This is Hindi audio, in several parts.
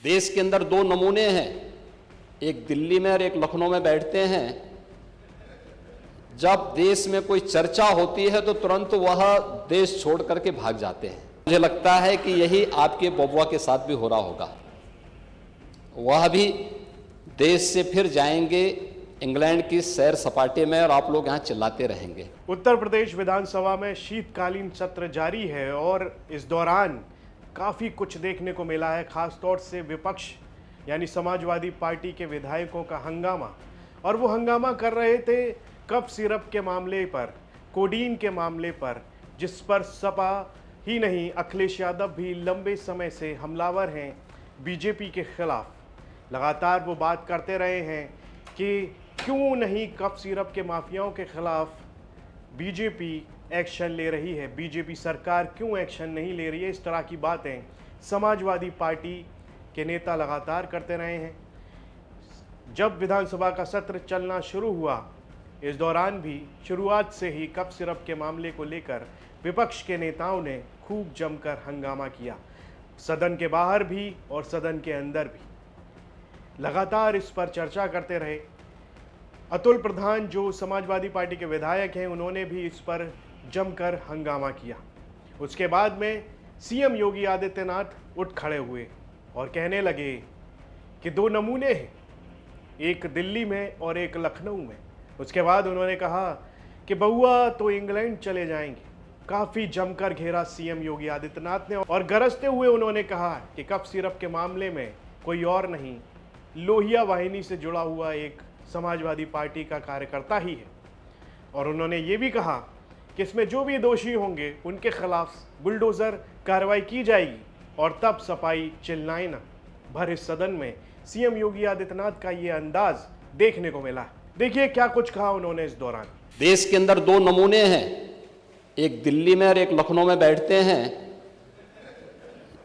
देश के अंदर दो नमूने हैं, एक दिल्ली में और एक लखनऊ में बैठते हैं। जब देश में कोई चर्चा होती है तो तुरंत वह देश छोड़ करके भाग जाते हैं। मुझे लगता है कि यही आपके बबुआ के साथ भी हो रहा होगा। वह भी देश से फिर जाएंगे इंग्लैंड की सैर सपाटे में और आप लोग यहाँ चिल्लाते रहेंगे। उत्तर प्रदेश विधानसभा में शीतकालीन सत्र जारी है और इस दौरान काफ़ी कुछ देखने को मिला है। खासतौर से विपक्ष यानी समाजवादी पार्टी के विधायकों का हंगामा, और वो हंगामा कर रहे थे कफ सिरप के मामले पर, कोडीन के मामले पर, जिस पर सपा ही नहीं अखिलेश यादव भी लंबे समय से हमलावर हैं बीजेपी के खिलाफ। लगातार वो बात करते रहे हैं कि क्यों नहीं कफ सिरप के माफियाओं के खिलाफ बीजेपी एक्शन ले रही है, बीजेपी सरकार क्यों एक्शन नहीं ले रही है। इस तरह की बातें समाजवादी पार्टी के नेता लगातार करते रहे हैं। जब विधानसभा का सत्र चलना शुरू हुआ, इस दौरान भी शुरुआत से ही कफ सिरप के मामले को लेकर विपक्ष के नेताओं ने खूब जमकर हंगामा किया, सदन के बाहर भी और सदन के अंदर भी लगातार इस पर चर्चा करते रहे। अतुल प्रधान जो समाजवादी पार्टी के विधायक हैं, उन्होंने भी इस पर जमकर हंगामा किया। उसके बाद में सीएम योगी आदित्यनाथ उठ खड़े हुए और कहने लगे कि दो नमूने हैं, एक दिल्ली में और एक लखनऊ में। उसके बाद उन्होंने कहा कि बउआ तो इंग्लैंड चले जाएंगे। काफ़ी जमकर घेरा सीएम योगी आदित्यनाथ ने और गरजते हुए उन्होंने कहा कि कफ सिरप के मामले में कोई और नहीं, लोहिया वाहिनी से जुड़ा हुआ एक समाजवादी पार्टी का कार्यकर्ता ही है। और उन्होंने ये भी कहा कि इसमें जो भी दोषी होंगे उनके खिलाफ बुलडोज़र कार्रवाई की जाएगी और तब सफाई चिल्लाए ना। भरे सदन में सीएम योगी आदित्यनाथ का ये अंदाज देखने को मिला। देखिए क्या कुछ कहा उन्होंने इस दौरान। देश के अंदर दो नमूने हैं, एक दिल्ली में और एक लखनऊ में बैठते हैं।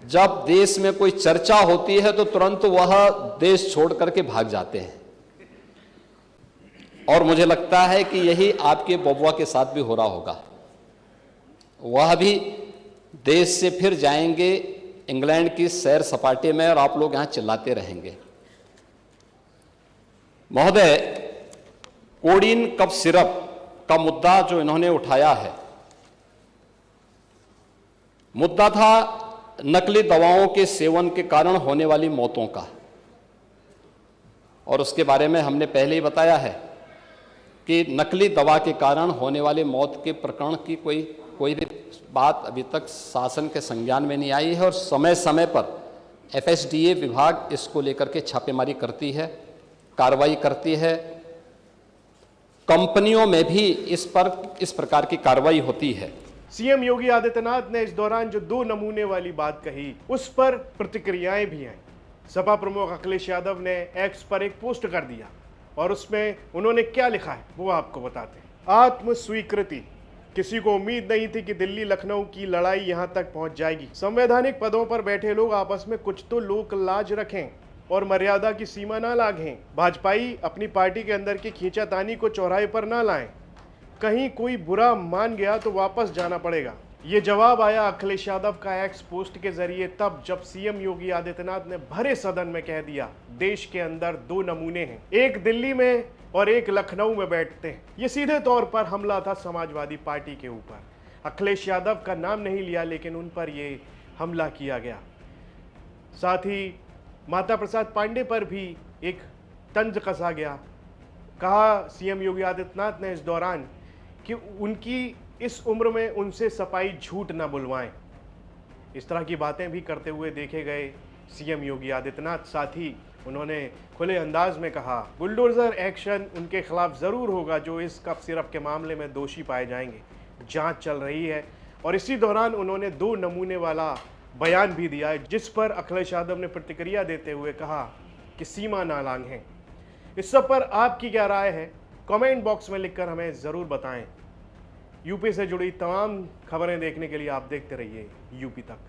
जब देश में कोई चर्चा होती है तो तुरंत वह देश छोड़ करके भाग जाते हैं, और मुझे लगता है कि यही आपके बबुआ के साथ भी हो रहा होगा। वह भी देश से फिर जाएंगे इंग्लैंड की सैर सपाटे में और आप लोग यहाँ चिल्लाते रहेंगे। महोदय, कोडीन कफ सिरप का मुद्दा जो इन्होंने उठाया है, मुद्दा था नकली दवाओं के सेवन के कारण होने वाली मौतों का, और उसके बारे में हमने पहले ही बताया है कि नकली दवा के कारण होने वाली मौत के प्रकरण की कोई भी बात अभी तक शासन के संज्ञान में नहीं आई है, और समय समय पर एफएसडीए विभाग इसको लेकर के छापेमारी करती है, कार्रवाई करती है। कंपनियों में भी इस प्रकार की कार्रवाई होती है। सीएम योगी आदित्यनाथ ने इस दौरान जो दो नमूने वाली बात कही, उस पर प्रतिक्रियाएं भी हैं। सपा प्रमुख अखिलेश यादव ने एक्स पर एक पोस्ट कर दिया और उसमें उन्होंने क्या लिखा है वो आपको बताते हैं। आत्म स्वीकृति। किसी को उम्मीद नहीं थी कि दिल्ली लखनऊ की लड़ाई यहां तक पहुंच जाएगी। संवैधानिक पदों पर बैठे लोग आपस में कुछ तो लोक लाज रखें और मर्यादा की सीमा ना लाघें। भाजपाई अपनी पार्टी के अंदर की खींचातानी को चौराहे पर ना लाएं। कहीं कोई बुरा मान गया तो वापस जाना पड़ेगा। ये जवाब आया अखिलेश यादव का एक्स पोस्ट के जरिए तब जब सीएम योगी आदित्यनाथ ने भरे सदन में कह दिया देश के अंदर दो नमूने हैं, एक दिल्ली में और एक लखनऊ में बैठते हैं। ये सीधे तौर पर हमला था समाजवादी पार्टी के ऊपर। अखिलेश यादव का नाम नहीं लिया लेकिन उन पर ये हमला किया गया। साथ ही माता प्रसाद पांडे पर भी एक तंज कसा गया। कहा सीएम योगी आदित्यनाथ ने इस दौरान कि उनकी इस उम्र में उनसे सफाई झूठ ना बुलवाएं। इस तरह की बातें भी करते हुए देखे गए सीएम योगी आदित्यनाथ। साथ ही उन्होंने खुले अंदाज में कहा बुलडोजर एक्शन उनके खिलाफ ज़रूर होगा जो इस कफ सिरप के मामले में दोषी पाए जाएंगे। जांच चल रही है। और इसी दौरान उन्होंने दो नमूने वाला बयान भी दिया है, जिस पर अखिलेश यादव ने प्रतिक्रिया देते हुए कहा कि सीमा ना लांघें। इस सब पर आपकी क्या राय है, कमेंट बॉक्स में लिखकर हमें ज़रूर बताएं। यूपी से जुड़ी तमाम खबरें देखने के लिए आप देखते रहिए यूपी तक।